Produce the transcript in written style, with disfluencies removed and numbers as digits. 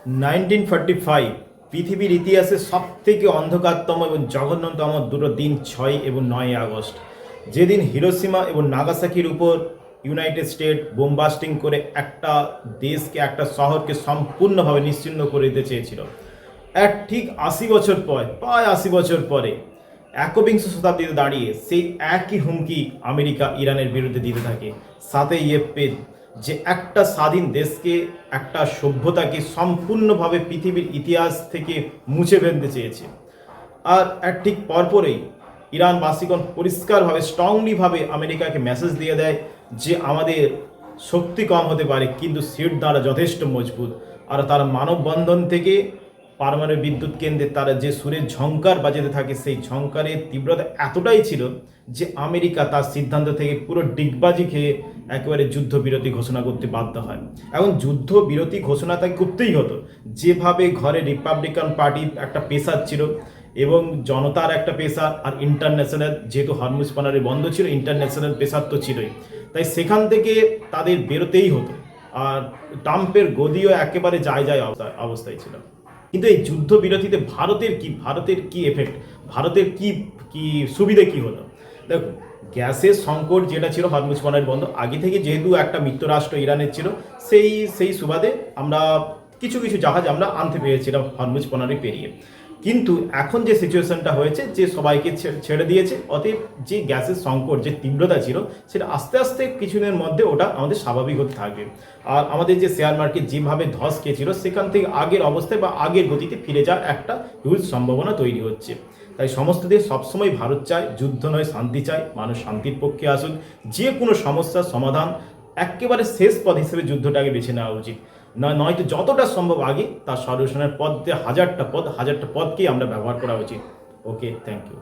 1945 পৃথিবীর ইতিহাসে সবথেকে অন্ধকারতম এবং জঘন্যতম দুটো দিন 6 এবং 9 আগস্ট, যেদিন হিরোশিমা এবং নাগাসাকির উপর ইউনাইটেড স্টেট বোমবাস্টিং করে একটা দেশকে, একটা শহরকে সম্পূর্ণভাবে নিশ্চিহ্ন করে দিতে চেয়েছিল। ঠিক 80 বছর পর, প্রায় 80 বছর পরে, একবিংশ শতাব্দীতে দাঁড়িয়ে সেই একই হুমকি আমেরিকা ইরানের বিরুদ্ধে দিতে থাকে। 7ই এপ্রিল, যে একটা স্বাধীন দেশকে, একটা সভ্যতাকে সম্পূর্ণভাবে পৃথিবীর ইতিহাস থেকে মুছে ফেলতে চেয়েছে। আর ঠিক পরপরেই ইরানবাসীগণ পরিষ্কারভাবে, স্ট্রংলিভাবে আমেরিকাকে মেসেজ দিয়ে দেয় যে আমাদের শক্তি কম হতে পারে, কিন্তু সিট দ্বারা যথেষ্ট মজবুত। আর তারা মানববন্ধন থেকে পারমাণবিক বিদ্যুৎ কেন্দ্রে তারা যে সুরের ঝংকার বাজাতে থাকে, সেই ঝংকারের তীব্রতা এতটাই ছিল যে আমেরিকা তার সিদ্ধান্ত থেকে পুরো ডিগবাজি খেয়ে একেবারে যুদ্ধবিরতি ঘোষণা করতে বাধ্য হয়। এবং যুদ্ধবিরতি ঘোষণা তাকে করতেই হতো। যেভাবে ঘরে রিপাবলিকান পার্টি একটা পেশার ছিল এবং জনতার একটা পেশার, আর ইন্টারন্যাশনাল, যেহেতু হরমুজ পানারে বন্ধ ছিল, ইন্টারন্যাশনাল পেশার তো ছিলই, তাই সেখান থেকে তাদের বেরোতেই হতো। আর ট্রাম্পের গদিও একেবারে যায় অবস্থায় ছিল। কিন্তু এই যুদ্ধবিরতিতে ভারতের কি এফেক্ট, ভারতের কি কি সুবিধে কি হলো? দেখো, গ্যাসের সংকট যেটা ছিল হরমুজ পানার বন্ধ, আগে থেকে যেহেতু একটা মিত্ররাষ্ট্র ইরানের ছিল, সেই সুবাদে আমরা কিছু কিছু জাহাজ আমরা আনতে পেরেছিলাম হরমুজ পানারি পেরিয়ে। কিন্তু এখন যে সিচুয়েশনটা হয়েছে, যে সবাইকে ছেড়ে দিয়েছে, অতএব যে গ্যাসের সংকট, যে তীব্রতা ছিল, সেটা আস্তে আস্তে কিছুদিনের মধ্যে ওটা আমাদের স্বাভাবিক হতে থাকবে। আর আমাদের যে শেয়ার মার্কেট যেভাবে ধস খেয়েছিল, সেখান থেকে আগের অবস্থায় বা আগের গতিতে ফিরে যাওয়ার একটা হিউজ সম্ভাবনা তৈরি হচ্ছে। তাই সমস্ত দেশ সবসময় ভারত চায়, যুদ্ধ নয় শান্তি চায়, মানুষ শান্তির পক্ষে আসুক। যে কোনো সমস্যার সমাধান একেবারে শেষ পথ হিসেবে যুদ্ধটাকে বেছে নেওয়া উচিত। নয়তো যতটা সম্ভব আগে তার সলিউশনের পথ দিয়ে হাজারটা পথকেই আমরা ব্যবহার করা উচিত। ওকে, থ্যাংক ইউ।